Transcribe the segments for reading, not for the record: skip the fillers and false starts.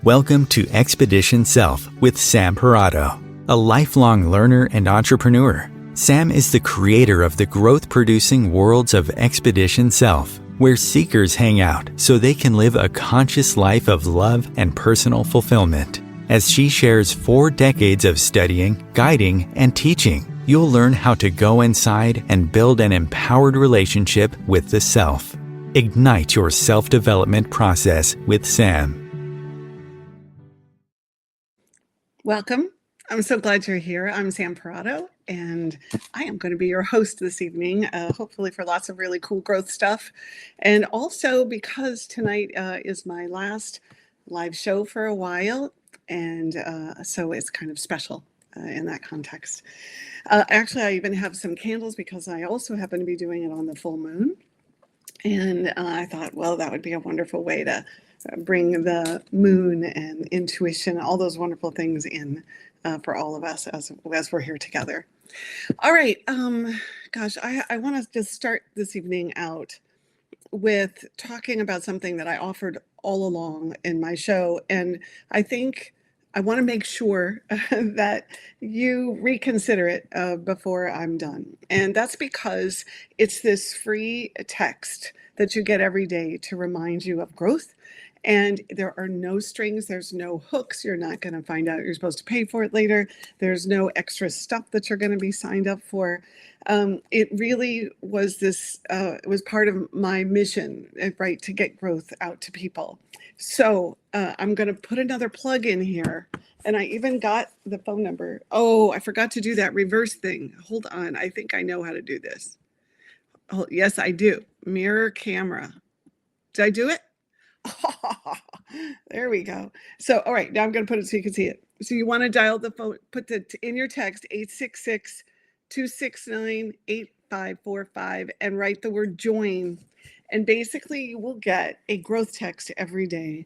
Welcome to Expedition Self with Sam Parado, a lifelong learner and entrepreneur. Sam is the creator of the growth-producing worlds of Expedition Self, where seekers hang out so they can live a conscious life of love and personal fulfillment. As she shares 4 decades of studying, guiding, and teaching, you'll learn how to go inside and build an empowered relationship with the self. Ignite your self-development process with Sam. Welcome. I'm so glad you're here. I'm Sam Parado, and I am going to be your host this evening, hopefully for lots of really cool growth stuff. And also because tonight is my last live show for a while, and so it's kind of special in that context. Actually, I even have some candles because I also happen to be doing it on the full moon. And I thought, well, that would be a wonderful way to bring the moon and intuition, all those wonderful things in for all of us as we're here together. All right. Gosh, I want to just start this evening out with talking about something that I offered all along in my show. And I think I want to make sure that you reconsider it before I'm done. And that's because it's this free text that you get every day to remind you of growth. And there are no strings, there's no hooks. You're not going to find out you're supposed to pay for it later. There's no extra stuff that you're going to be signed up for. It really was it was part of my mission, right, to get growth out to people. So I'm going to put another plug in here. And I even got the phone number. Oh, I forgot to do that reverse thing. Hold on. I think I know how to do this. Oh, yes, I do. Mirror camera. Did I do it? There we go. So, all right, now I'm going to put it so you can see it. So you want to dial the phone, put in your text 866-269-8545 and write the word join. And basically you will get a growth text every day.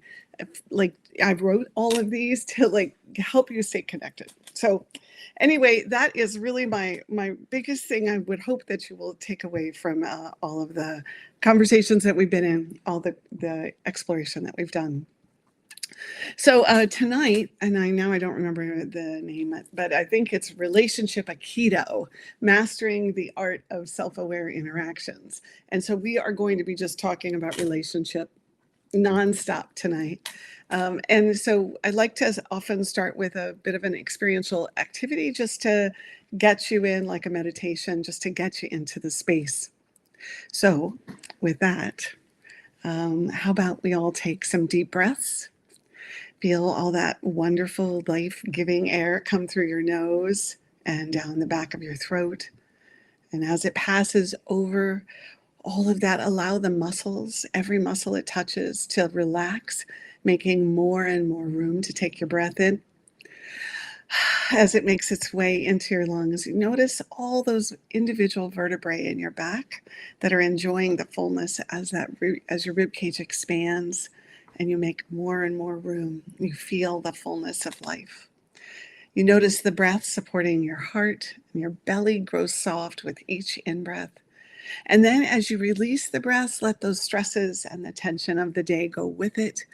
Like I wrote all of these to help you stay connected. So anyway, that is really my biggest thing. I would hope that you will take away from all of the conversations that we've been in, all the exploration that we've done. So tonight, and I don't remember the name, but I think it's Relationship Aikido, Mastering the Art of Self-Aware Interactions. And so we are going to be just talking about relationship nonstop tonight. And so I like to often start with a bit of an experiential activity just to get you in, like a meditation, just to get you into the space. So with that, how about we all take some deep breaths? Feel all that wonderful life-giving air come through your nose and down the back of your throat. And as it passes over all of that, allow the muscles, every muscle it touches, to relax, making more and more room to take your breath in. As it makes its way into your lungs, notice all those individual vertebrae in your back that are enjoying the fullness as your rib cage expands and you make more and more room. You feel the fullness of life. You notice the breath supporting your heart, and your belly grows soft with each in-breath. And then as you release the breath, let those stresses and the tension of the day go with it,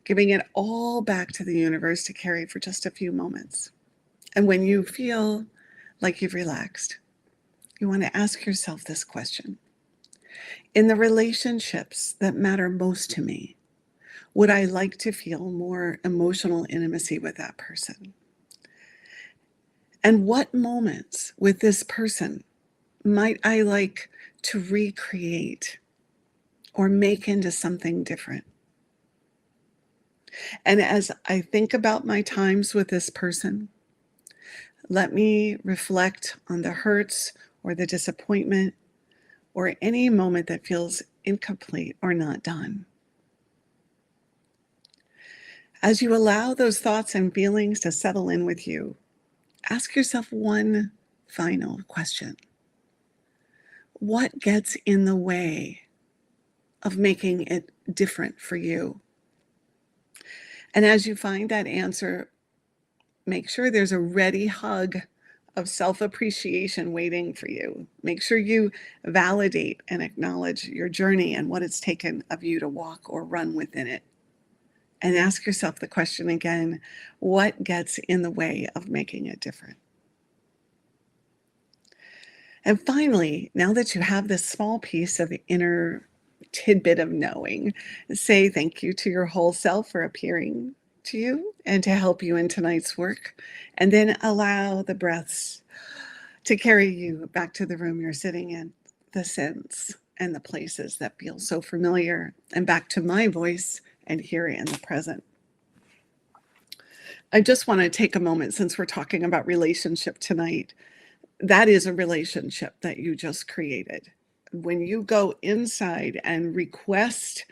giving it all back to the universe to carry for just a few moments. And when you feel like you've relaxed, you want to ask yourself this question. In the relationships that matter most to me, would I like to feel more emotional intimacy with that person? And what moments with this person might I like to recreate or make into something different? And as I think about my times with this person, let me reflect on the hurts or the disappointment or any moment that feels incomplete or not done. As you allow those thoughts and feelings to settle in with you, ask yourself one final question. What gets in the way of making it different for you? And as you find that answer, make sure there's a ready hug of self-appreciation waiting for you. Make sure you validate and acknowledge your journey and what it's taken of you to walk or run within it. And ask yourself the question again, what gets in the way of making it different? And finally, now that you have this small piece of inner tidbit of knowing, say thank you to your whole self for appearing to you and to help you in tonight's work. And then allow the breaths to carry you back to the room you're sitting in, the scents and the places that feel so familiar, and back to my voice and here in the present. I just want to take a moment, since we're talking about relationship tonight. That is a relationship that you just created. When you go inside and request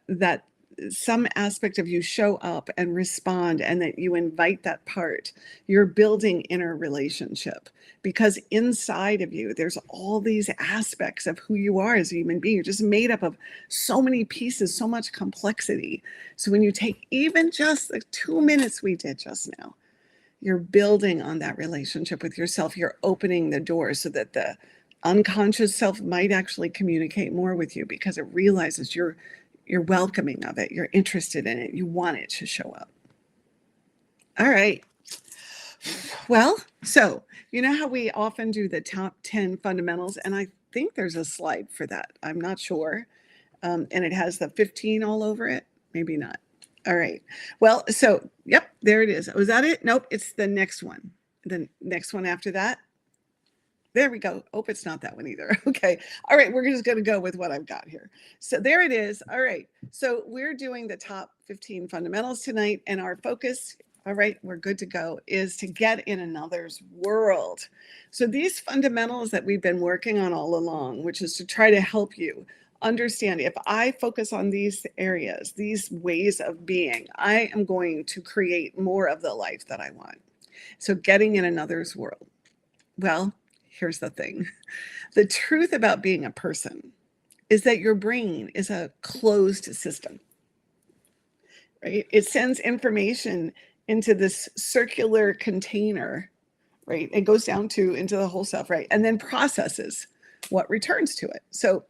that some aspect of you show up and respond, and that you invite that part, you're building inner relationship, because inside of you there's all these aspects of who you are as a human being. You're just made up of so many pieces, so much complexity. So when you take even just the 2 minutes we did just now, you're building on that relationship with yourself. You're opening the door so that the unconscious self might actually communicate more with you, because it realizes you're welcoming of it, you're interested in it, you want it to show up. All right. Well, so you know how we often do the top 10 fundamentals, and I think there's a slide for that. I'm not sure. And it has the 15 all over it. Maybe not. All right. Well, so, yep, there it is. Was that it? Nope, it's the next one. The next one after that. There we go. Oh, it's not that one either. Okay. All right. We're just going to go with what I've got here. So there it is. All right. So we're doing the top 15 fundamentals tonight, and our focus, all right, we're good to go, is to get in another's world. So these fundamentals that we've been working on all along, which is to try to help you understand, if I focus on these areas, these ways of being, I am going to create more of the life that I want. So getting in another's world. Well, here's the thing. The truth about being a person is that your brain is a closed system, right? It sends information into this circular container, right? It goes down into the whole self, right? And then processes what returns to it. So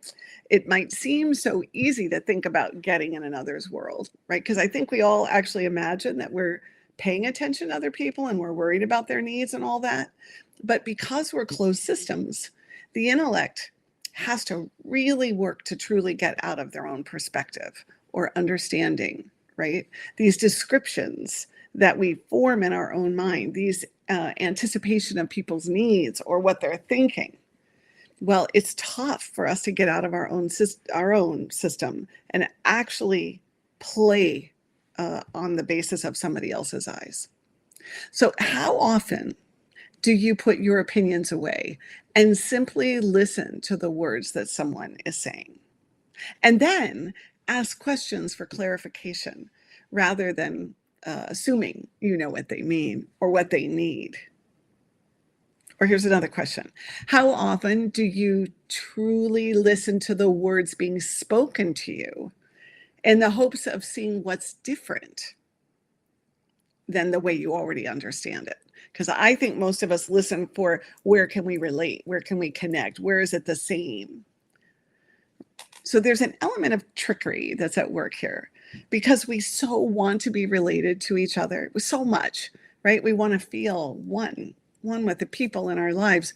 it might seem so easy to think about getting in another's world, right? Because I think we all actually imagine that we're paying attention to other people and we're worried about their needs and all that. But because we're closed systems, the intellect has to really work to truly get out of their own perspective or understanding, right? These descriptions that we form in our own mind, these anticipation of people's needs or what they're thinking. Well, it's tough for us to get out of our own system and actually play on the basis of somebody else's eyes. So how often do you put your opinions away and simply listen to the words that someone is saying? And then ask questions for clarification rather than assuming you know what they mean or what they need. Or here's another question. How often do you truly listen to the words being spoken to you in the hopes of seeing what's different than the way you already understand it? Because I think most of us listen for, where can we relate? Where can we connect? Where is it the same? So there's an element of trickery that's at work here, because we so want to be related to each other so much, right? We want to feel one with the people in our lives.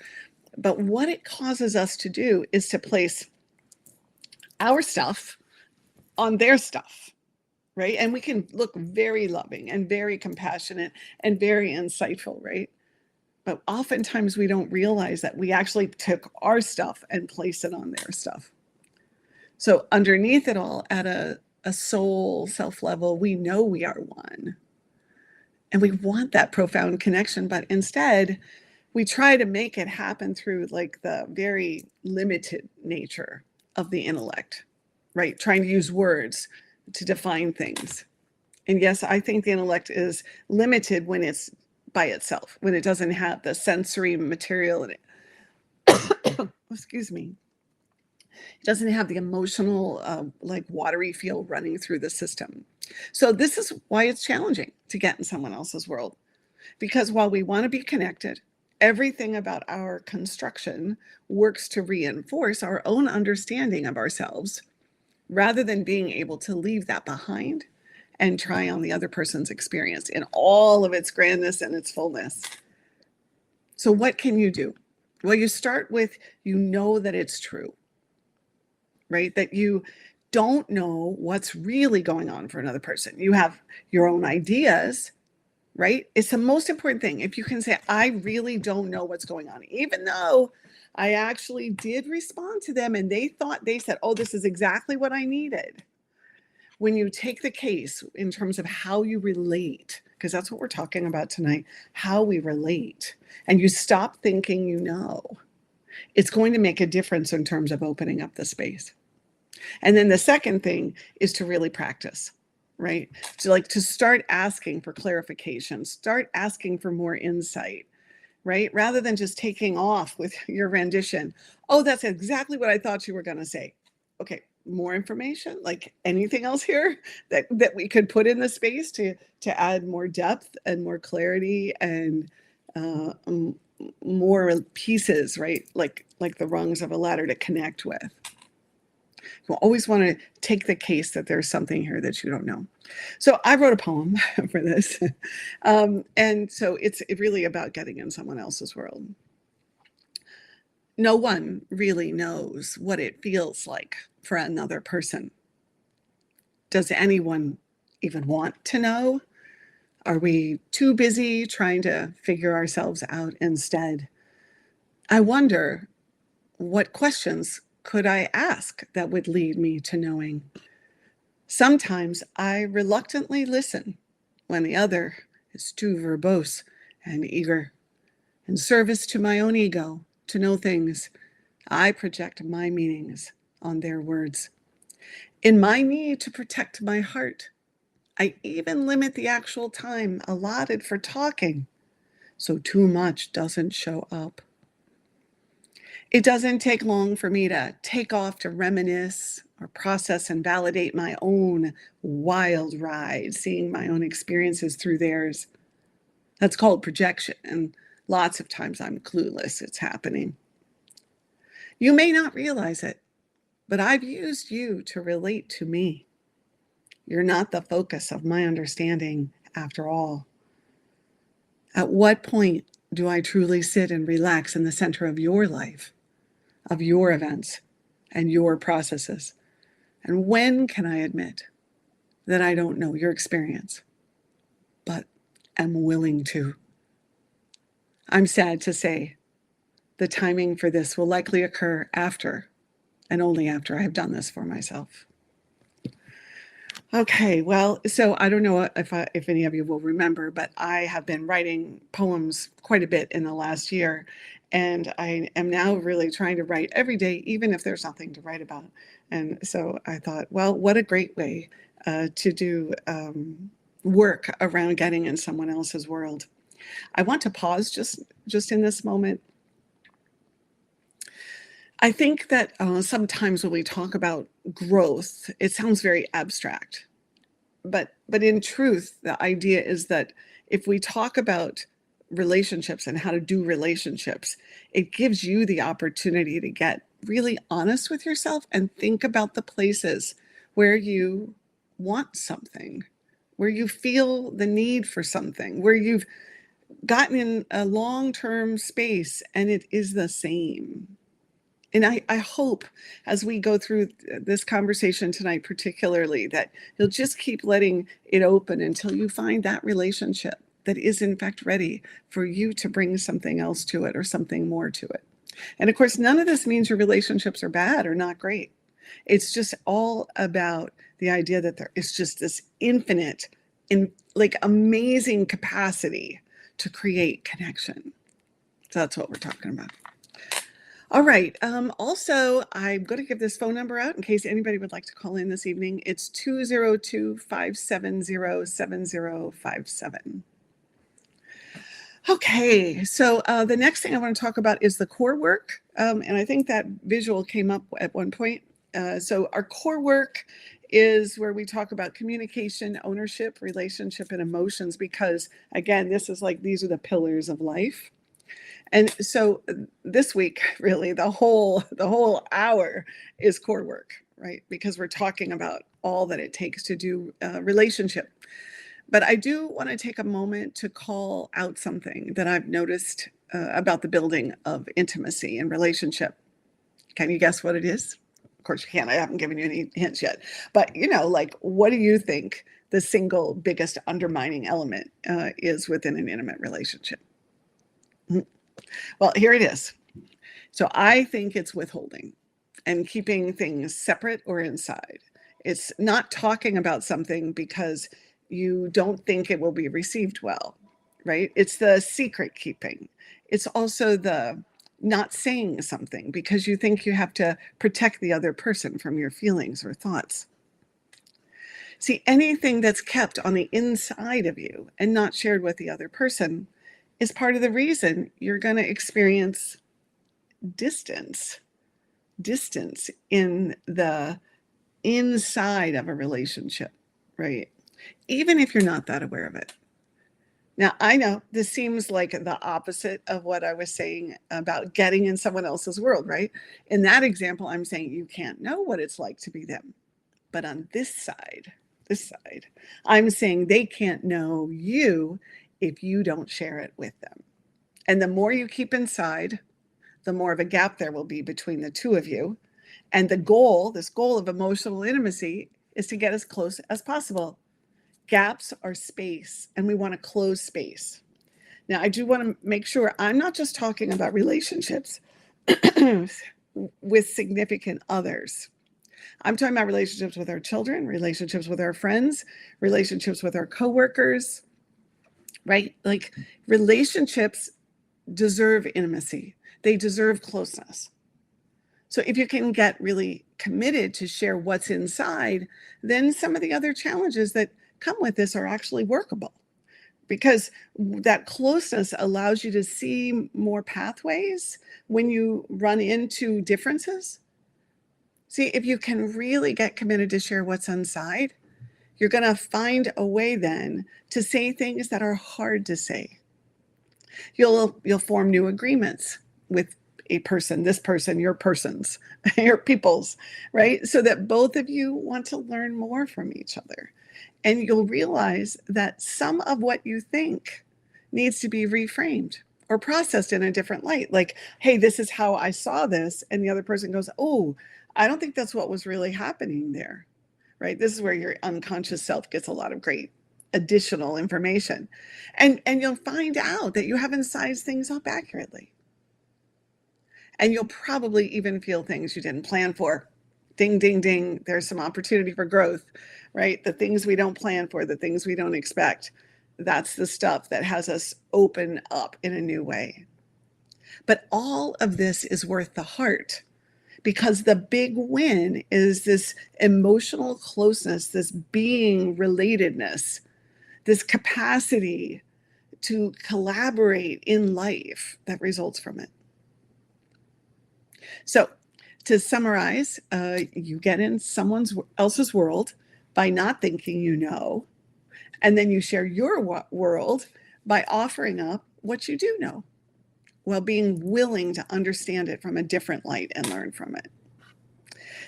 But what it causes us to do is to place our stuff on their stuff, right? And we can look very loving and very compassionate and very insightful, right? But oftentimes we don't realize that we actually took our stuff and placed it on their stuff. So underneath it all, at a soul self level, we know we are one. And we want that profound connection, but instead we try to make it happen through like the very limited nature of the intellect, right? Trying to use words to define things. And yes, I think the intellect is limited when it's by itself, when it doesn't have the sensory material in it. Excuse me. It doesn't have the emotional, like watery feel running through the system. So this is why it's challenging to get in someone else's world. Because while we want to be connected, everything about our construction works to reinforce our own understanding of ourselves rather than being able to leave that behind and try on the other person's experience in all of its grandness and its fullness. So what can you do? Well, you start with, you know that it's true, right? That you don't know what's really going on for another person. You have your own ideas, right? It's the most important thing. If you can say, I really don't know what's going on, even though I actually did respond to them and they said, oh, this is exactly what I needed. When you take the case in terms of how you relate, because that's what we're talking about tonight, how we relate, and you stop thinking you know, it's going to make a difference in terms of opening up the space. And then the second thing is to really practice, right? To start asking for clarification, start asking for more insight, right? Rather than just taking off with your rendition. Oh, that's exactly what I thought you were going to say. Okay, more information, like anything else here that we could put in the space to add more depth and more clarity and more pieces, right? Like the rungs of a ladder to connect with. You always want to take the case that there's something here that you don't know. So I wrote a poem for this. And so it's really about getting in someone else's world. No one really knows what it feels like for another person. Does anyone even want to know? Are we too busy trying to figure ourselves out instead? I wonder, what questions could I ask that would lead me to knowing? Sometimes I reluctantly listen when the other is too verbose and eager. In service to my own ego, to know things, I project my meanings on their words. In my need to protect my heart, I even limit the actual time allotted for talking, so too much doesn't show up. It doesn't take long for me to take off to reminisce or process and validate my own wild ride, seeing my own experiences through theirs. That's called projection, and lots of times I'm clueless it's happening. You may not realize it, but I've used you to relate to me. You're not the focus of my understanding after all. At what point do I truly sit and relax in the center of your life, of your events, and your processes? And when can I admit that I don't know your experience, but am willing to? I'm sad to say the timing for this will likely occur after, and only after, I have done this for myself. Okay, well, so I don't know if any of you will remember, but I have been writing poems quite a bit in the last year, and I am now really trying to write every day, even if there's nothing to write about. And so I thought, well, what a great way to do work around getting in someone else's world. I want to pause just in this moment. I think that sometimes when we talk about growth, it sounds very abstract. But in truth, the idea is that if we talk about relationships and how to do relationships, it gives you the opportunity to get really honest with yourself and think about the places where you want something, where you feel the need for something, where you've gotten in a long-term space and it is the same. And I hope as we go through this conversation tonight, particularly, that you'll just keep letting it open until you find that relationship that is in fact ready for you to bring something else to it or something more to it. And of course, none of this means your relationships are bad or not great. It's just all about the idea that there is just this infinite, amazing capacity to create connection. So that's what we're talking about. All right. Also, I'm going to give this phone number out in case anybody would like to call in this evening. It's 202-570-7057. Okay, so the next thing I want to talk about is the core work. And I think that visual came up at one point. So our core work is where we talk about communication, ownership, relationship, and emotions, because again, this is like, these are the pillars of life. And so this week, really, the whole hour is core work, right? Because we're talking about all that it takes to do a relationship. But I do want to take a moment to call out something that I've noticed about the building of intimacy and relationship. Can you guess what it is? Of course you can't. I haven't given you any hints yet. But, like, what do you think the single biggest undermining element is within an intimate relationship? Well, here it is. So I think it's withholding and keeping things separate or inside. It's not talking about something because you don't think it will be received well, right? It's the secret keeping. It's also the not saying something because you think you have to protect the other person from your feelings or thoughts. See, anything that's kept on the inside of you and not shared with the other person is part of the reason you're going to experience distance in the inside of a relationship, right? Even if you're not that aware of it. Now, I know this seems like the opposite of what I was saying about getting in someone else's world, right? In that example, I'm saying you can't know what it's like to be them. But on this side, I'm saying they can't know you if you don't share it with them. And the more you keep inside, the more of a gap there will be between the two of you. And this goal of emotional intimacy, is to get as close as possible. Gaps are space, and we want to close space. Now, I do want to make sure I'm not just talking about relationships with significant others. I'm talking about relationships with our children, relationships with our friends, relationships with our coworkers, right? Like, relationships deserve intimacy. They deserve closeness. So if you can get really committed to share what's inside, then some of the other challenges that come with this are actually workable, because that closeness allows you to see more pathways when you run into differences. See, if you can really get committed to share what's inside, you're going to find a way then to say things that are hard to say. You'll form new agreements with a person, this person, your persons, your peoples, right? So that both of you want to learn more from each other. And you'll realize that some of what you think needs to be reframed or processed in a different light. Like, hey, this is how I saw this. And the other person goes, oh, I don't think that's what was really happening there, right? This is where your unconscious self gets a lot of great additional information. And you'll find out that you haven't sized things up accurately. And you'll probably even feel things you didn't plan for. Ding, ding, ding. There's some opportunity for growth, right? The things we don't plan for, the things we don't expect. That's the stuff that has us open up in a new way. But all of this is worth the heart, because the big win is this emotional closeness, this being relatedness, this capacity to collaborate in life that results from it. So, to summarize, you get in someone else's world by not thinking you know, and then you share your world by offering up what you do know, while being willing to understand it from a different light and learn from it.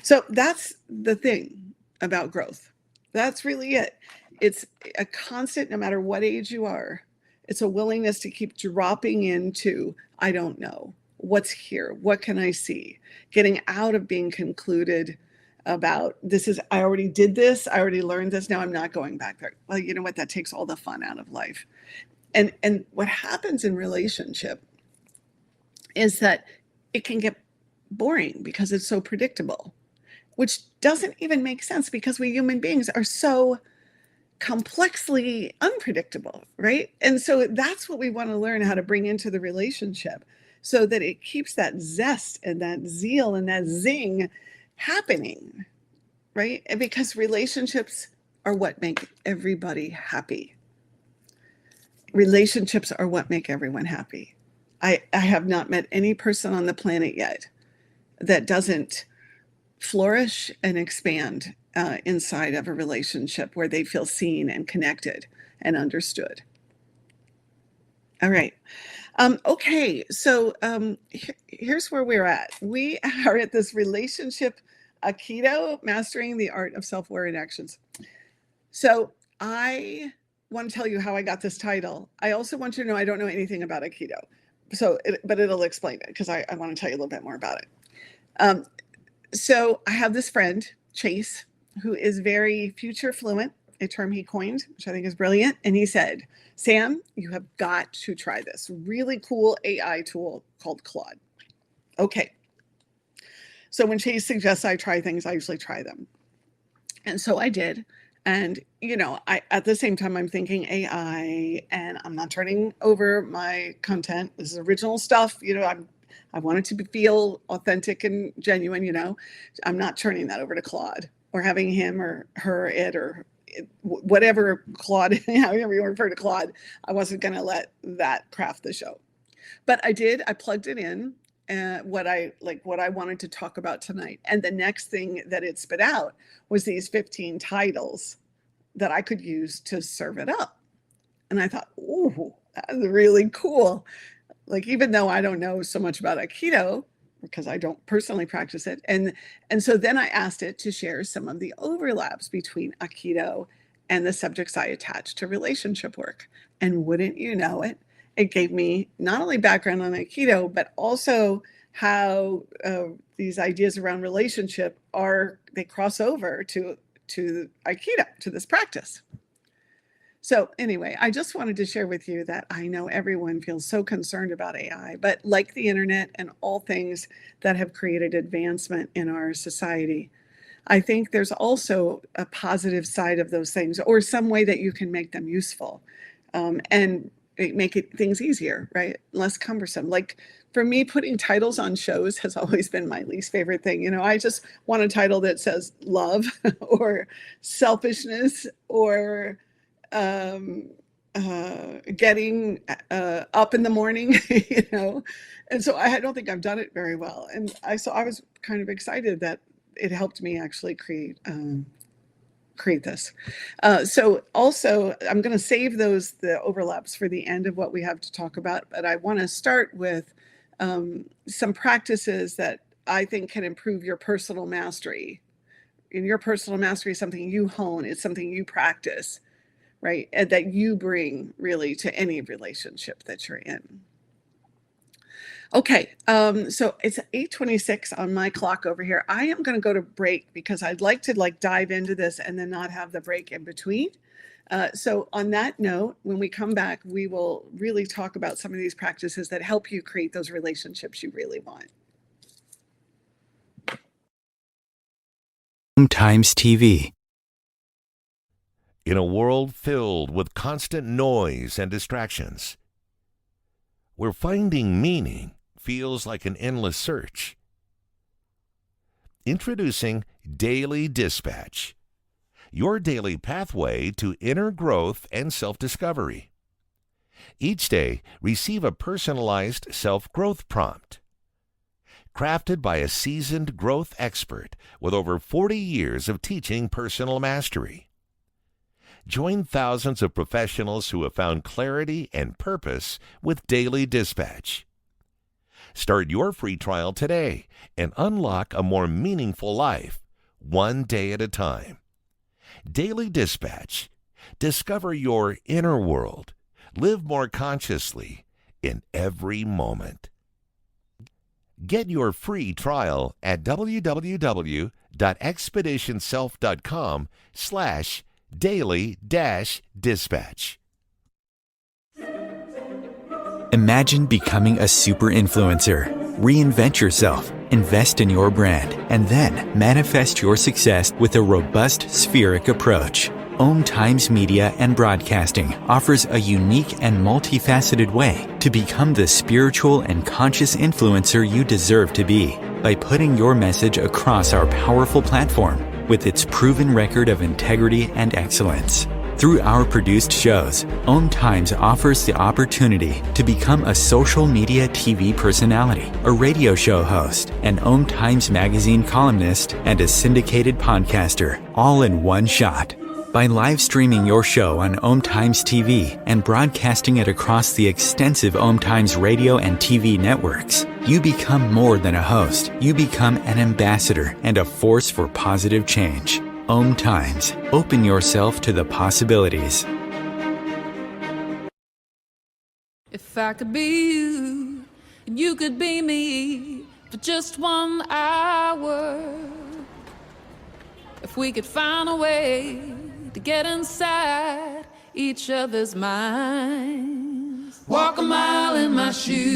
So that's the thing about growth. That's really it. It's a constant, no matter what age you are. It's a willingness to keep dropping into, I don't know. What's here? What can I see? Getting out of being concluded about I already did this. I already learned this. Now I'm not going back there. Well, you know what? That takes all the fun out of life. And what happens in relationship is that it can get boring because it's so predictable, which doesn't even make sense, because we human beings are so complexly unpredictable, right? And so that's what we want to learn how to bring into the relationship, so that it keeps that zest and that zeal and that zing happening, right? And because relationships are what make everybody happy. Relationships are what make everyone happy. I have not met any person on the planet yet that doesn't flourish and expand inside of a relationship where they feel seen and connected and understood. All right. Okay, so here's where we're at. We are at this relationship Aikido, mastering the art of self-aware interactions. So I want to tell you how I got this title. I also want you to know I don't know anything about Aikido, but it'll explain it because I want to tell you a little bit more about it. So I have this friend, Chase, who is very future fluent, a term he coined, which I think is brilliant. And he said, Sam, you have got to try this really cool AI tool called Claude. Okay. So when Chase suggests I try things, I usually try them. And so I did. And, at the same time, I'm thinking AI, and I'm not turning over my content. This is original stuff. I want it to feel authentic and genuine. I'm not turning that over to Claude or having him or her, it, or whatever Claude, however you refer to Claude. I wasn't going to let that craft the show. But I did. I plugged it in. What I wanted to talk about tonight. And the next thing that it spit out was these 15 titles that I could use to serve it up. And I thought, ooh, that's really cool. Even though I don't know so much about Aikido, because I don't personally practice it. And so then I asked it to share some of the overlaps between Aikido and the subjects I attach to relationship work. And wouldn't you know it, it gave me not only background on Aikido, but also how these ideas around relationship they cross over to Aikido, to this practice. So anyway, I just wanted to share with you that I know everyone feels so concerned about AI, but like the internet and all things that have created advancement in our society, I think there's also a positive side of those things, or some way that you can make them useful and make things easier, right? Less cumbersome. Like for me, putting titles on shows has always been my least favorite thing. I just want a title that says love or selfishness or getting up in the morning, and so I don't think I've done it very well. And so I was kind of excited that it helped me actually create this. So also I'm going to save the overlaps for the end of what we have to talk about, but I want to start with some practices that I think can improve your personal mastery. And your personal mastery is something you hone. It's something you practice, right? And that you bring really to any relationship that you're in. Okay, so it's 8:26 on my clock over here. I am going to go to break because I'd like to dive into this and then not have the break in between. So on that note, when we come back, we will really talk about some of these practices that help you create those relationships you really want. Times TV. In a world filled with constant noise and distractions, where finding meaning feels like an endless search. Introducing Daily Dispatch, your daily pathway to inner growth and self-discovery. Each day, receive a personalized self-growth prompt. Crafted by a seasoned growth expert with over 40 years of teaching personal mastery. Join thousands of professionals who have found clarity and purpose with Daily Dispatch. Start your free trial today and unlock a more meaningful life, one day at a time. Daily Dispatch. Discover your inner world. Live more consciously in every moment. Get your free trial at www.expeditionself.com/daily-dispatch. Imagine becoming a super influencer. Reinvent yourself, invest in your brand, and then manifest your success with a robust spheric approach. Om Times Media and Broadcasting offers a unique and multifaceted way to become the spiritual and conscious influencer you deserve to be by putting your message across our powerful platform with its proven record of integrity and excellence. Through our produced shows, Om Times offers the opportunity to become a social media TV personality, a radio show host, an Om Times magazine columnist, and a syndicated podcaster, all in one shot. By live streaming your show on Om Times TV and broadcasting it across the extensive Om Times radio and TV networks, you become more than a host. You become an ambassador and a force for positive change. Om Times. Open yourself to the possibilities. If I could be you, and you could be me for just 1 hour. If we could find a way to get inside each other's minds. Walk a mile in my shoes.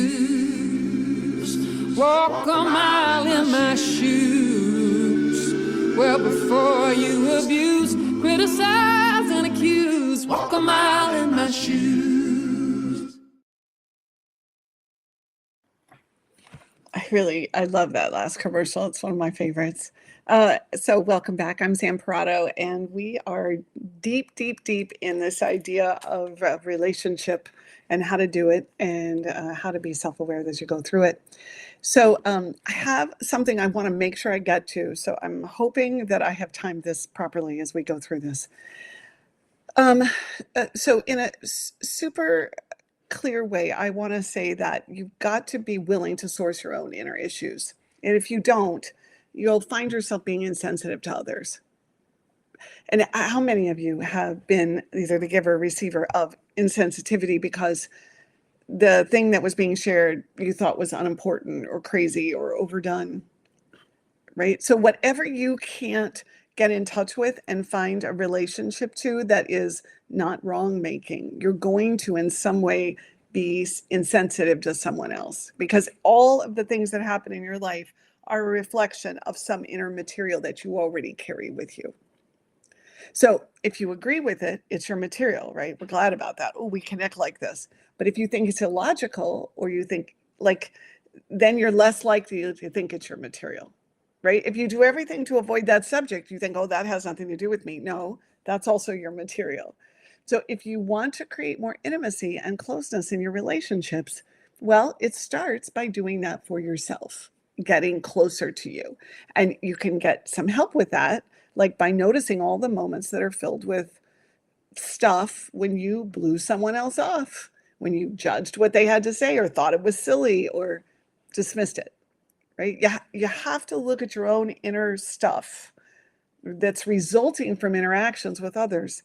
Walk a mile in my shoes. Well, before you abuse, criticize, and accuse. Walk a mile in my shoes. I love that last commercial. It's one of my favorites. So welcome back. I'm Sam Parado, and we are deep in this idea of relationship and how to do it, and how to be self-aware as you go through it. So I have something I want to make sure I get to. So I'm hoping that I have timed this properly as we go through this. So in a super clear way, I want to say that you've got to be willing to source your own inner issues. And if you don't, you'll find yourself being insensitive to others. And how many of you have been either the giver or receiver of insensitivity because the thing that was being shared you thought was unimportant or crazy or overdone, right? So whatever you can't get in touch with and find a relationship to that is not wrong making, you're going to in some way be insensitive to someone else, because all of the things that happen in your life are a reflection of some inner material that you already carry with you. So if you agree with it, it's your material, right? We're glad about that. Oh, we connect like this. But if you think it's illogical, or you think then you're less likely to think it's your material, right? If you do everything to avoid that subject, you think, oh, that has nothing to do with me. No, that's also your material. So if you want to create more intimacy and closeness in your relationships, well, it starts by doing that for yourself, getting closer to you. And you can get some help with that, like by noticing all the moments that are filled with stuff when you blew someone else off, when you judged what they had to say or thought it was silly or dismissed it, right? You have to look at your own inner stuff that's resulting from interactions with others.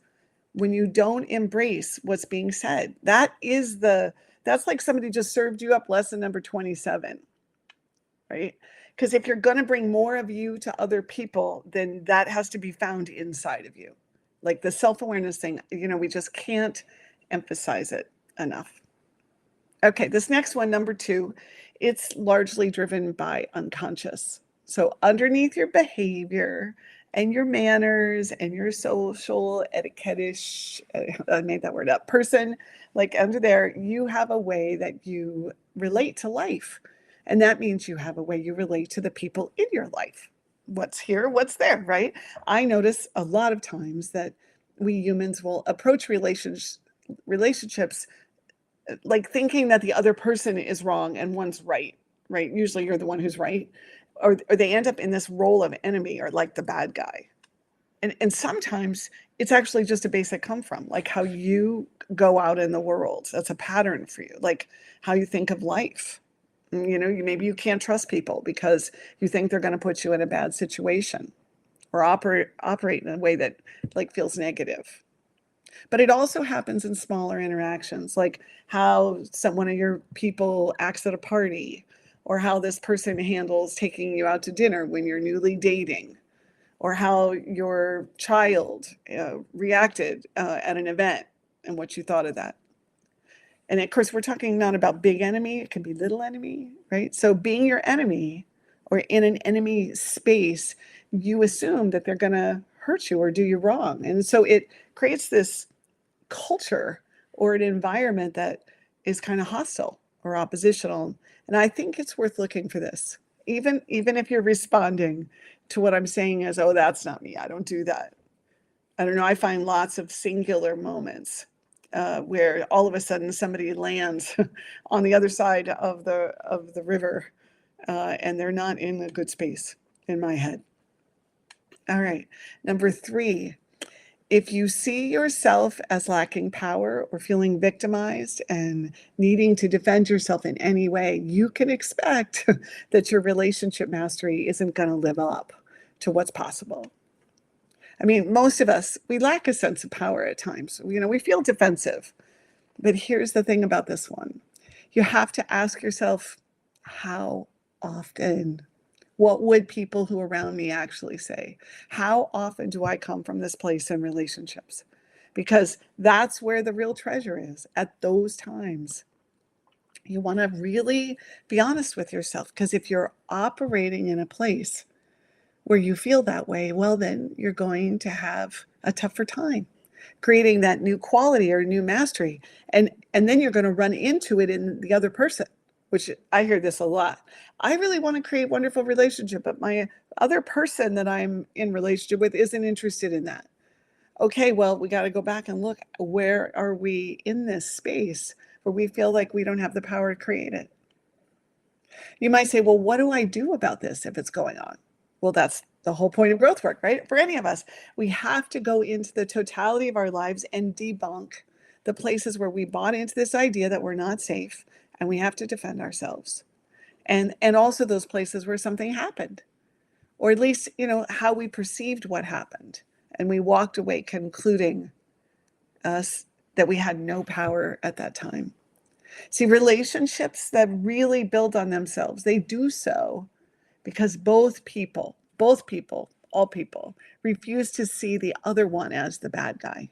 When you don't embrace what's being said, that's like somebody just served you up lesson number 27, right? Because if you're going to bring more of you to other people, then that has to be found inside of you. Like the self-awareness thing, we just can't emphasize it enough. Okay, this next one, number 2, it's largely driven by unconscious. So underneath your behavior and your manners and your social etiquette-ish, I made that word up, person, like under there, you have a way that you relate to life. And that means you have a way you relate to the people in your life. What's here, what's there, right? I notice a lot of times that we humans will approach relationships like thinking that the other person is wrong and one's right? Usually you're the one who's right. Or they end up in this role of enemy or like the bad guy. And sometimes it's actually just a basic come from, like how you go out in the world. That's a pattern for you, like how you think of life. Maybe you can't trust people because you think they're going to put you in a bad situation or operate in a way that like feels negative. But it also happens in smaller interactions, like how one of your people acts at a party, or how this person handles taking you out to dinner when you're newly dating, or how your child reacted at an event and what you thought of that. And of course, we're talking not about big enemy, it can be little enemy, right? So being your enemy or in an enemy space, you assume that they're going to hurt you or do you wrong. And so it creates this culture or an environment that is kind of hostile or oppositional. And I think it's worth looking for this. Even if you're responding to what I'm saying as, oh, that's not me, I don't do that. I don't know, I find lots of singular moments where all of a sudden somebody lands on the other side of the river and they're not in a good space in my head. All right, number 3, If you see yourself as lacking power or feeling victimized and needing to defend yourself in any way, you can expect that your relationship mastery isn't going to live up to what's possible. I mean, most of us, we lack a sense of power at times. We feel defensive. But here's the thing about this one. You have to ask yourself, how often? What would people who are around me actually say? How often do I come from this place in relationships? Because that's where the real treasure is, at those times. You want to really be honest with yourself, because if you're operating in a place where you feel that way, well, then you're going to have a tougher time creating that new quality or new mastery. And then you're going to run into it in the other person, which I hear this a lot. I really want to create wonderful relationship, but my other person that I'm in relationship with isn't interested in that. Okay, well, we got to go back and look, where are we in this space where we feel like we don't have the power to create it? You might say, well, what do I do about this if it's going on? Well, that's the whole point of growth work, right? For any of us, we have to go into the totality of our lives and debunk the places where we bought into this idea that we're not safe and we have to defend ourselves. And also those places where something happened, or at least, how we perceived what happened. And we walked away concluding that we had no power at that time. See, relationships that really build on themselves, they do so because both people, all people, refuse to see the other one as the bad guy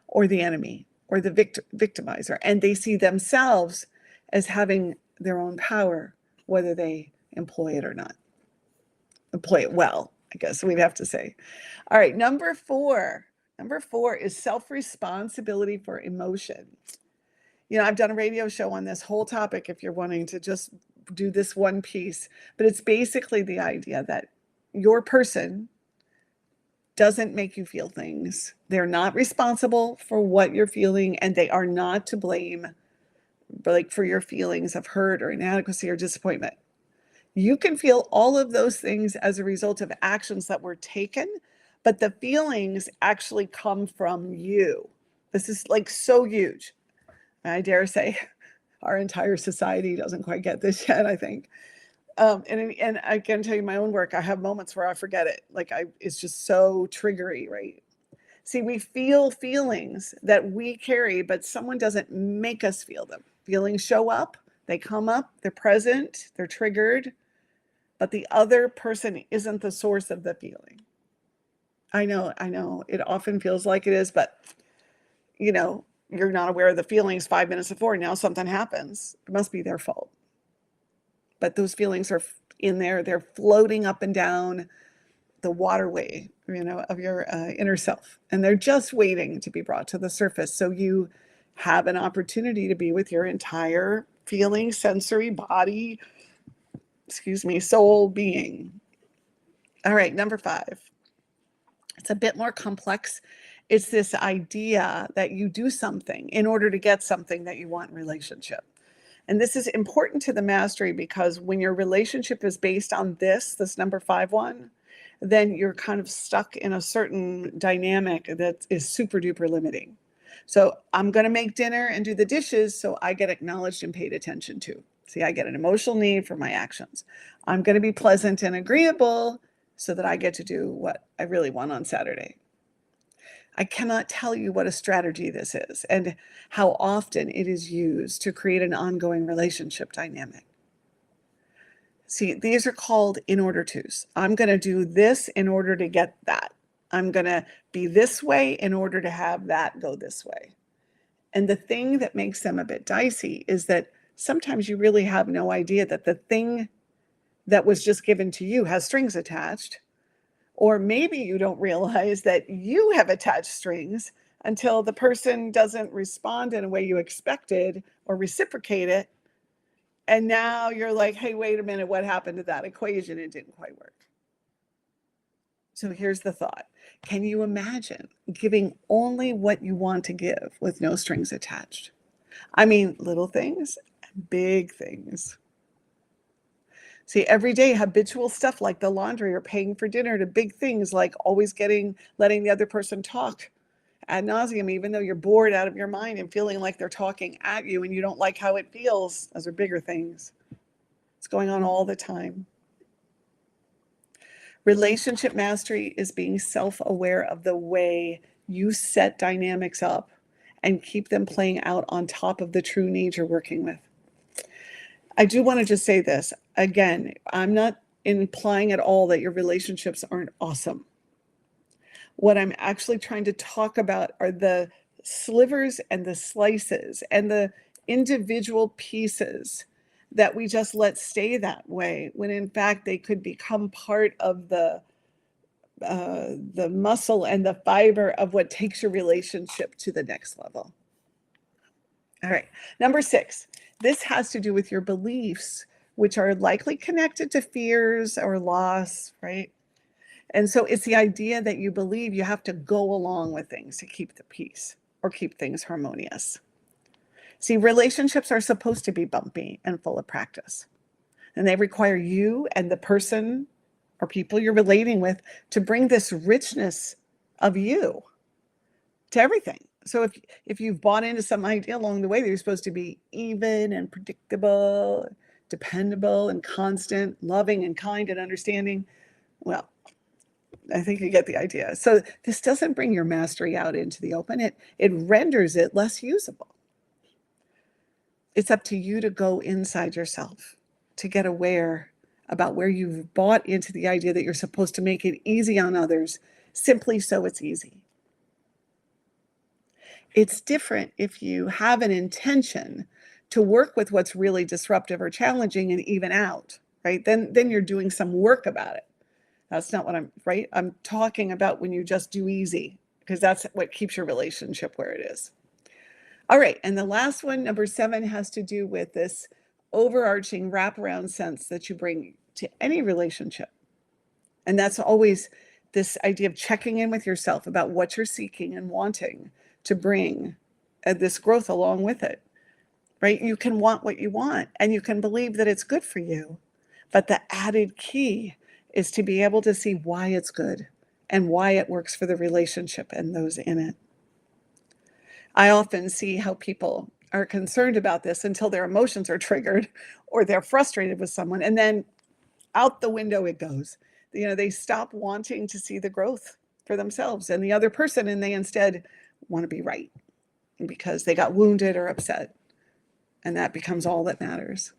or the enemy or the victimizer. And they see themselves as having their own power, whether they employ it or not. Employ it well, I guess we'd have to say. All right, number four is self-responsibility for emotion. I've done a radio show on this whole topic if you're wanting to just do this one piece, but it's basically the idea that your person doesn't make you feel things. They're not responsible for what you're feeling, and they are not to blame, for your feelings of hurt or inadequacy or disappointment. You can feel all of those things as a result of actions that were taken, but the feelings actually come from you. This is so huge. I dare say our entire society doesn't quite get this yet, I think. And I can tell you my own work, I have moments where I forget it. It's just so triggery, right? See, we feel feelings that we carry, but someone doesn't make us feel them. Feelings show up, they come up, they're present, they're triggered, but the other person isn't the source of the feeling. I know, it often feels like it is, but you're not aware of the feelings 5 minutes before. Now something happens. It must be their fault. But those feelings are in there. They're floating up and down the waterway, of your inner self. And they're just waiting to be brought to the surface. So you have an opportunity to be with your entire feeling, sensory, body, soul being. All right, number 5. It's a bit more complex. It's this idea that you do something in order to get something that you want in relationship. And this is important to the mastery, because when your relationship is based on this number 5 one, then you're kind of stuck in a certain dynamic that is super duper limiting. So I'm going to make dinner and do the dishes so I get acknowledged and paid attention to. See, I get an emotional need for my actions. I'm going to be pleasant and agreeable so that I get to do what I really want on Saturday. I cannot tell you what a strategy this is and how often it is used to create an ongoing relationship dynamic. See, these are called in order tos. I'm going to do this in order to get that. I'm going to be this way in order to have that go this way. And the thing that makes them a bit dicey is that sometimes you really have no idea that the thing that was just given to you has strings attached. Or maybe you don't realize that you have attached strings until the person doesn't respond in a way you expected or reciprocate it. And now you're like, hey, wait a minute, what happened to that equation? It didn't quite work. So here's the thought. Can you imagine giving only what you want to give with no strings attached? I mean, little things, big things. See, every day habitual stuff like the laundry or paying for dinner, to big things like always letting the other person talk ad nauseum, even though you're bored out of your mind and feeling like they're talking at you and you don't like how it feels. Those are bigger things. It's going on all the time. Relationship mastery is being self-aware of the way you set dynamics up and keep them playing out on top of the true needs you're working with. I do want to just say this. Again, I'm not implying at all that your relationships aren't awesome. What I'm actually trying to talk about are the slivers and the slices and the individual pieces that we just let stay that way, when in fact they could become part of the muscle and the fiber of what takes your relationship to the next level. All right, number 6, this has to do with your beliefs, which are likely connected to fears or loss, right? And so it's the idea that you believe you have to go along with things to keep the peace or keep things harmonious. See, relationships are supposed to be bumpy and full of practice, and they require you and the person or people you're relating with to bring this richness of you to everything. So if you've bought into some idea along the way that you're supposed to be even and predictable, dependable and constant, loving and kind and understanding, well, I think you get the idea. So this doesn't bring your mastery out into the open. It renders it less usable. It's up to you to go inside yourself, to get aware about where you've bought into the idea that you're supposed to make it easy on others simply so it's easy. It's different if you have an intention to work with what's really disruptive or challenging and even out, right? Then you're doing some work about it. That's not what I'm talking about when you just do easy, because that's what keeps your relationship where it is. All right, and the last one, number 7, has to do with this overarching wraparound sense that you bring to any relationship. And that's always this idea of checking in with yourself about what you're seeking and wanting to bring this growth along with it, right? You can want what you want and you can believe that it's good for you, but the added key is to be able to see why it's good and why it works for the relationship and those in it. I often see how people are concerned about this until their emotions are triggered or they're frustrated with someone, and then out the window it goes. They stop wanting to see the growth for themselves and the other person, and they instead want to be right because they got wounded or upset, and that becomes all that matters.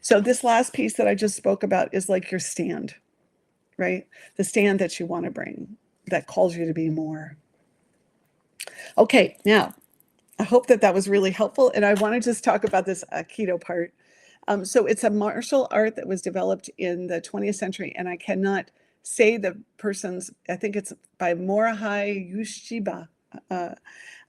So this last piece that I just spoke about is like your stand, right? The stand that you want to bring that calls you to be more. Okay, now, I hope that was really helpful, and I want to just talk about this Aikido part. So it's a martial art that was developed in the 20th century, and I cannot say the person's, I think it's by Morihei Ueshiba.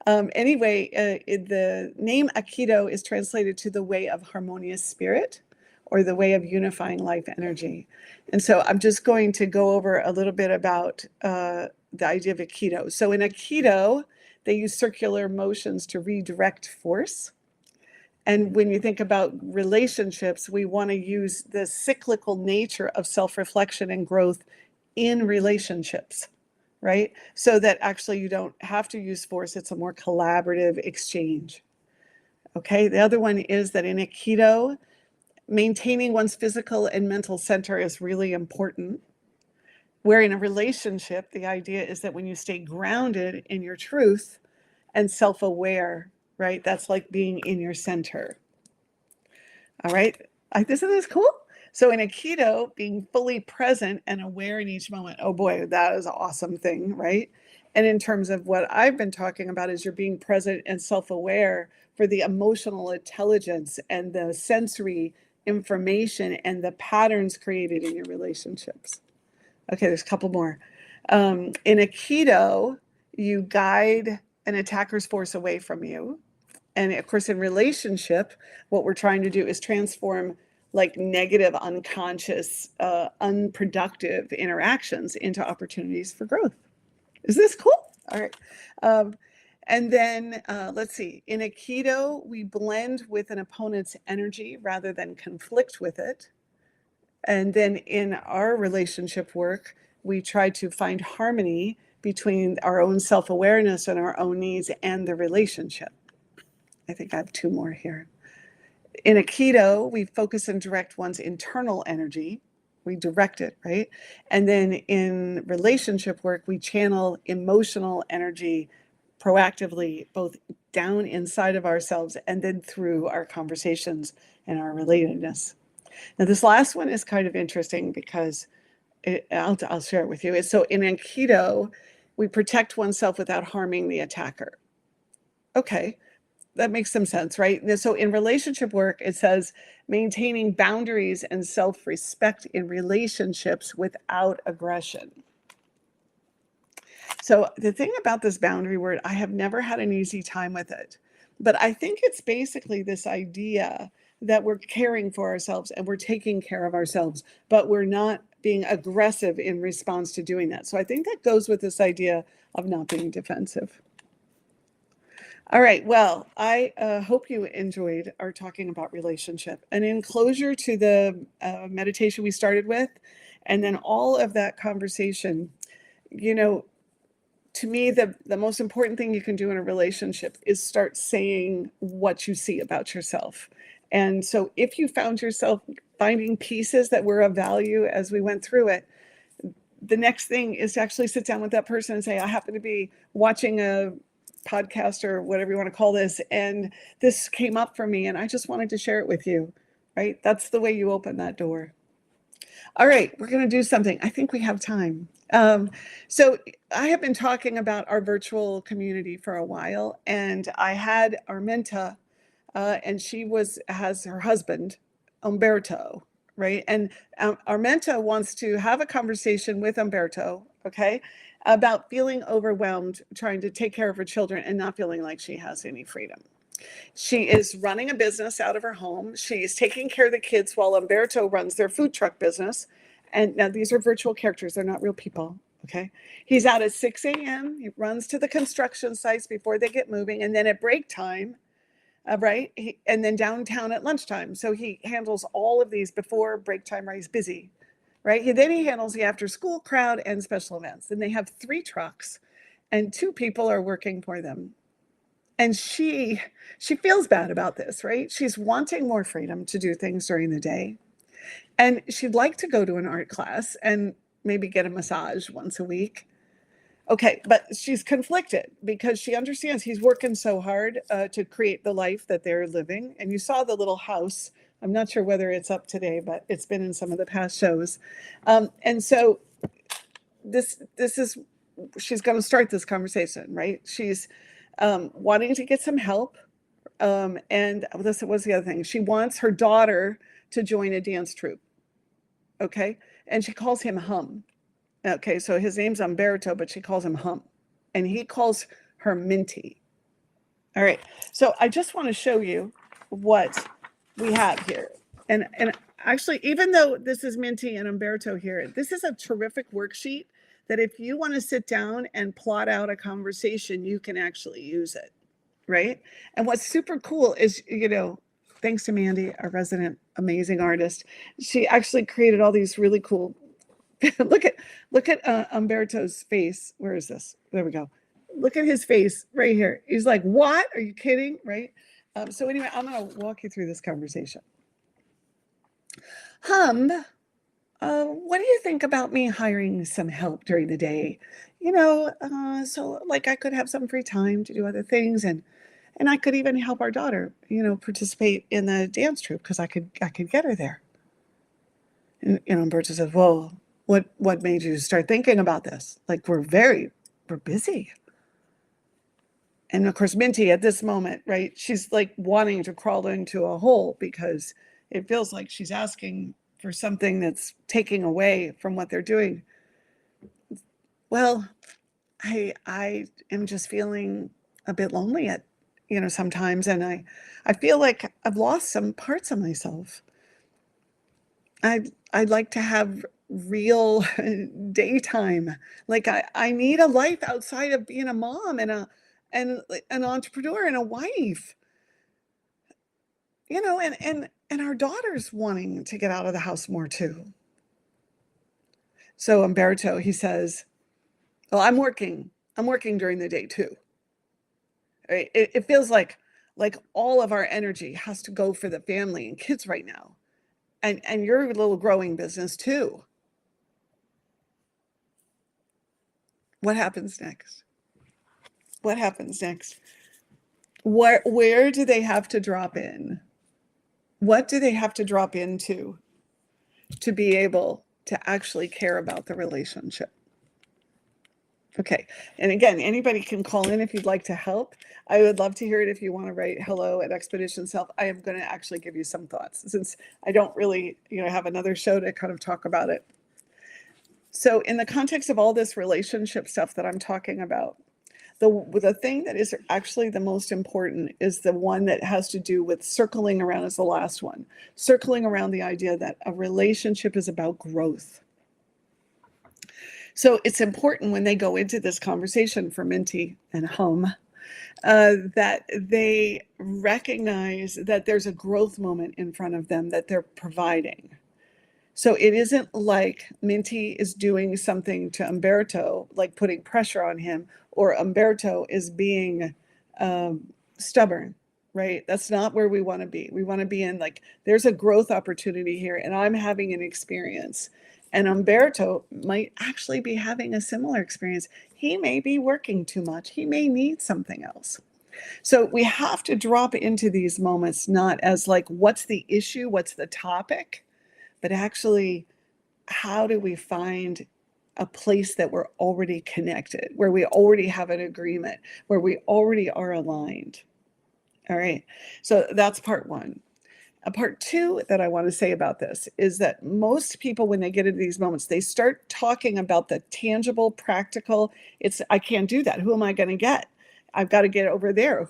Anyway, the name Aikido is translated to the way of harmonious spirit, or the way of unifying life energy. And so I'm just going to go over a little bit about the idea of Aikido. So in Aikido, they use circular motions to redirect force. And when you think about relationships, we want to use the cyclical nature of self-reflection and growth in relationships, right? So that actually you don't have to use force. It's a more collaborative exchange. Okay, the other one is that in Aikido, maintaining one's physical and mental center is really important. Where in a relationship, the idea is that when you stay grounded in your truth and self-aware, right? That's like being in your center. All right. Isn't this cool? So in Aikido, being fully present and aware in each moment, oh boy, that is an awesome thing, right? And in terms of what I've been talking about is you're being present and self-aware for the emotional intelligence and the sensory information and the patterns created in your relationships. Okay, there's a couple more. In Aikido, you guide an attacker's force away from you. And of course, in relationship, what we're trying to do is transform like negative, unconscious, unproductive interactions into opportunities for growth. Is this cool? All right. And then let's see. In Aikido, we blend with an opponent's energy rather than conflict with it. And then in our relationship work, we try to find harmony between our own self-awareness and our own needs and the relationship. I think I have two more here. In Aikido, we focus and direct one's internal energy. We direct it, right? And then in relationship work, we channel emotional energy proactively, both down inside of ourselves and then through our conversations and our relatedness. Now, this last one is kind of interesting because I'll share it with you. So in Aikido, we protect oneself without harming the attacker. Okay, that makes some sense, right? So in relationship work, it says maintaining boundaries and self-respect in relationships without aggression. So the thing about this boundary word, I have never had an easy time with it, but I think it's basically this idea that we're caring for ourselves and we're taking care of ourselves, but we're not being aggressive in response to doing that. So I think that goes with this idea of not being defensive. All right, well, I hope you enjoyed our talking about relationship. And in closure to the meditation we started with, and then all of that conversation, you know, to me, the most important thing you can do in a relationship is start saying what you see about yourself. And so if you found yourself finding pieces that were of value as we went through it, the next thing is to actually sit down with that person and say, I happen to be watching a podcast or whatever you want to call this, and this came up for me and I just wanted to share it with you, right? That's the way you open that door. All right, we're going to do something. I think we have time. So I have been talking about our virtual community for a while, and I had Armenta, and she has her husband, Umberto, right? And Armenta wants to have a conversation with Umberto, okay, about feeling overwhelmed, trying to take care of her children and not feeling like she has any freedom. She is running a business out of her home. She's taking care of the kids while Umberto runs their food truck business. And now these are virtual characters. They're not real people, okay? He's out at 6 a.m. He runs to the construction sites before they get moving. And then at break time, right? And then downtown at lunchtime. So he handles all of these before break time, right? He's busy, right? Then he handles the after school crowd and special events. And they have 3 trucks and 2 people are working for them. And she feels bad about this, right? She's wanting more freedom to do things during the day. And she'd like to go to an art class and maybe get a massage once a week. Okay, but she's conflicted because she understands he's working so hard to create the life that they're living. And you saw the little house. I'm not sure whether it's up today, but it's been in some of the past shows. And so this is, she's going to start this conversation, right? She's wanting to get some help. And this was the other thing. She wants her daughter to join a dance troupe. Okay. And she calls him Hum. Okay. So his name's Umberto, but she calls him Hum. And he calls her Minty. All right. So I just want to show you what we have here. And actually, even though this is Minty and Umberto here, this is a terrific worksheet that if you want to sit down and plot out a conversation, you can actually use it, right? And what's super cool is, you know, thanks to Mandy, our resident amazing artist, she actually created all these really cool, look at Umberto's face. Where is this? There we go. Look at his face right here. He's like, what? Are you kidding? Right? So anyway, I'm going to walk you through this conversation. Hum, what do you think about me hiring some help during the day? You know, so like I could have some free time to do other things, and I could even help our daughter, you know, participate in the dance troupe because I could get her there. And you know, Umberto says, "Well, what made you start thinking about this? Like we're busy." And of course, Minty at this moment, right? She's like wanting to crawl into a hole because it feels like she's asking for something that's taking away from what they're doing. Well, I am just feeling a bit lonely at, you know, sometimes, and I feel like I've lost some parts of myself. I'd like to have real daytime. Like I need a life outside of being a mom and an entrepreneur and a wife. You know, and our daughter's wanting to get out of the house more too. So Umberto, he says, Well, I'm working during the day too. Right? It feels like all of our energy has to go for the family and kids right now. And your little growing business too. What happens next? What happens next? Where do they have to drop in? What do they have to drop into to be able to actually care about the relationship? Okay. And again, anybody can call in if you'd like to help. I would love to hear it if you want to write hello at Expedition Self. I am going to actually give you some thoughts since I don't really, have another show to kind of talk about it. So in the context of all this relationship stuff that I'm talking about, the thing that is actually the most important is the one that has to do with circling around as the last one, circling around the idea that a relationship is about growth. So it's important when they go into this conversation for Minty and Hum that they recognize that there's a growth moment in front of them that they're providing. So it isn't like Minty is doing something to Umberto, like putting pressure on him, or Umberto is being stubborn, right? That's not where we want to be. We want to be in like, there's a growth opportunity here and I'm having an experience. And Umberto might actually be having a similar experience. He may be working too much. He may need something else. So we have to drop into these moments, not as like, what's the issue? What's the topic? But actually, how do we find a place that we're already connected, where we already have an agreement, where we already are aligned? All right. So that's part one. Part two that I want to say about this is that most people, when they get into these moments, they start talking about the tangible, practical. I can't do that. Who am I going to get? I've got to get over there.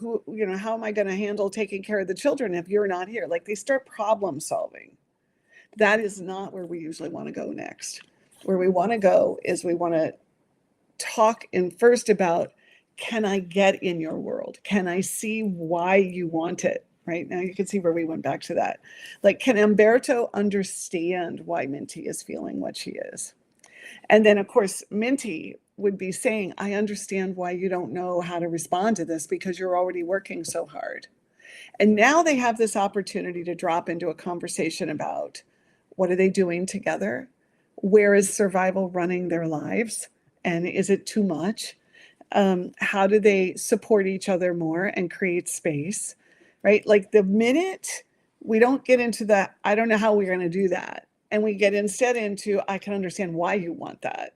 How am I going to handle taking care of the children if you're not here? Like they start problem solving. That is not where we usually want to go next. Where we want to go is we want to talk first about, can I get in your world? Can I see why you want it? Right now you can see where we went back to that. Like, can Umberto understand why Minty is feeling what she is? And then of course, Minty would be saying, I understand why you don't know how to respond to this because you're already working so hard. And now they have this opportunity to drop into a conversation about, what are they doing together? Where is survival running their lives? And is it too much? How do they support each other more and create space? Right? Like the minute we don't get into that, I don't know how we're going to do that. And we get instead into, I can understand why you want that.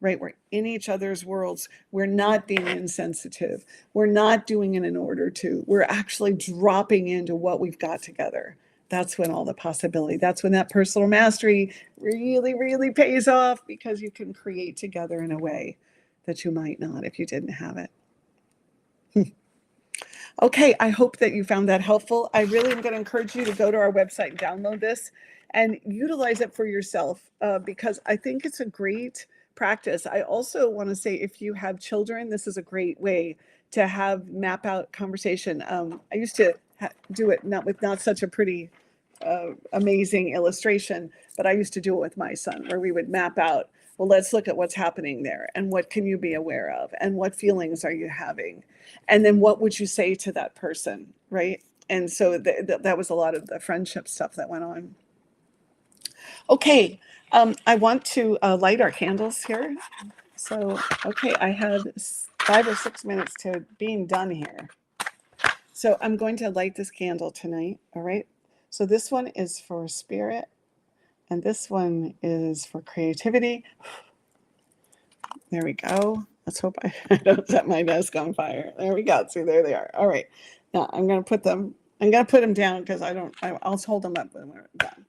Right? We're in each other's worlds. We're not being insensitive. We're not doing it in order to. We're actually dropping into what we've got together. That's when all the possibility, that's when that personal mastery really, really pays off, because you can create together in a way that you might not if you didn't have it. Okay, I hope that you found that helpful. I really am going to encourage you to go to our website and download this and utilize it for yourself, because I think it's a great practice. I also want to say, if you have children, this is a great way to map out conversation. I used to do it not such a pretty amazing illustration, but I used to do it with my son, where we would map out, well, let's look at what's happening there and what can you be aware of and what feelings are you having, and then what would you say to that person, right? And so that was a lot of the friendship stuff that went on. Okay, I want to light our candles here. So, okay, I have 5 or 6 minutes to being done here. So I'm going to light this candle tonight, all right? So this one is for spirit, and this one is for creativity. There we go. Let's hope I don't set my desk on fire. There we go. See, there they are. All right. Now I'm going to put them down because I'll hold them up when we're done.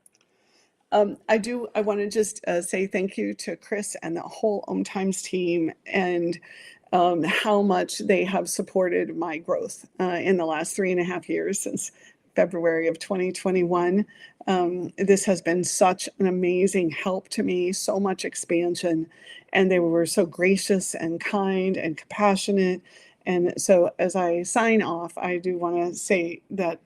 I want to just say thank you to Chris and the whole Om Times team, and how much they have supported my growth in the last 3.5 years since February of 2021. This has been such an amazing help to me, so much expansion, and they were so gracious and kind and compassionate. And so as I sign off, I do want to say that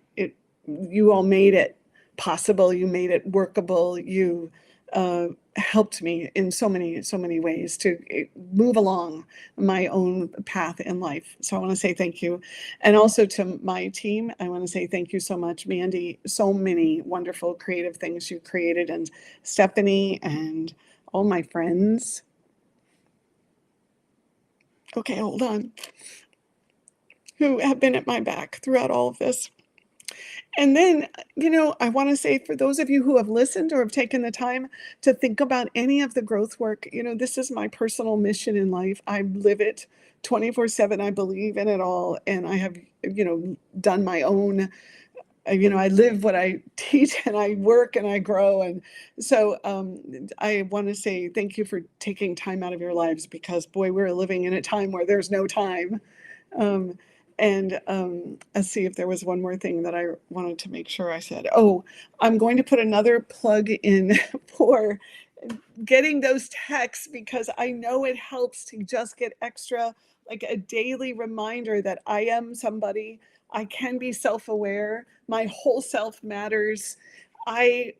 you all made it possible. You made it workable. You helped me in so many ways to move along my own path in life. So I want to say thank you. And also to my team, I want to say thank you so much, Mandy. So many wonderful creative things you created, and Stephanie and all my friends. Okay, hold on. Who have been at my back throughout all of this. And then, I want to say for those of you who have listened or have taken the time to think about any of the growth work, this is my personal mission in life. I live it 24/7. I believe in it all. And I have, done my own, I live what I teach, and I work and I grow. And so I want to say thank you for taking time out of your lives, because boy, we're living in a time where there's no time. Um, and let's see if there was one more thing that I wanted to make sure I said. Oh, I'm going to put another plug in for getting those texts, because I know it helps to just get extra, like a daily reminder that I am somebody. I can be self-aware. My whole self matters. I,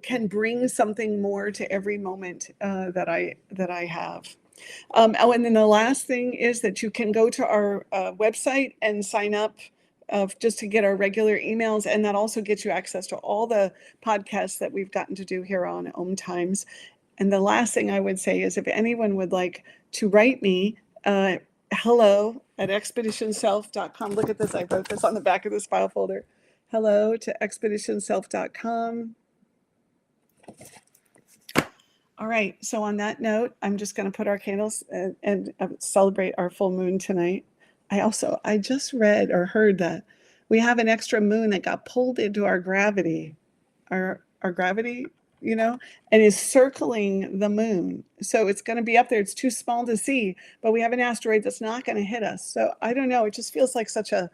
can bring something more to every moment that I have. And then the last thing is that you can go to our website and sign up just to get our regular emails. And that also gets you access to all the podcasts that we've gotten to do here on Om Times. And the last thing I would say is, if anyone would like to write me, hello@expeditionself.com. Look at this. I wrote this on the back of this file folder. hello@expeditionself.com. All right. So on that note, I'm just going to put our candles and celebrate our full moon tonight. I just read or heard that we have an extra moon that got pulled into our gravity, our gravity, and is circling the moon. So it's going to be up there. It's too small to see, but we have an asteroid that's not going to hit us. So I don't know. It just feels like such a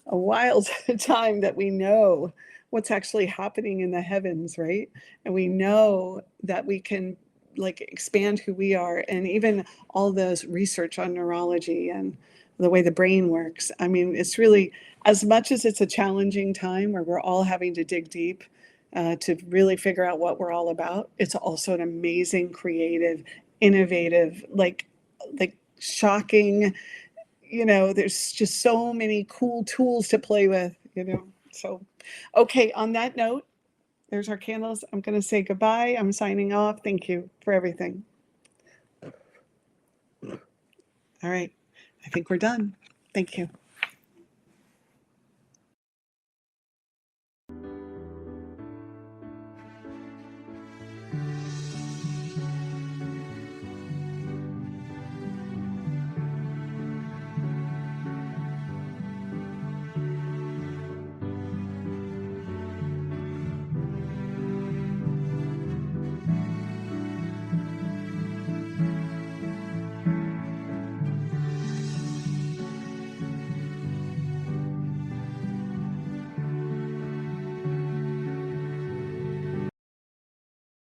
wild time that we know what's actually happening in the heavens, right? And we know that we can expand who we are, and even all this research on neurology and the way the brain works. I mean, it's really, as much as it's a challenging time where we're all having to dig deep to really figure out what we're all about, it's also an amazing, creative, innovative, like shocking, there's just so many cool tools to play with, So, okay, on that note, there's our candles. I'm going to say goodbye. I'm signing off. Thank you for everything. All right. I think we're done. Thank you.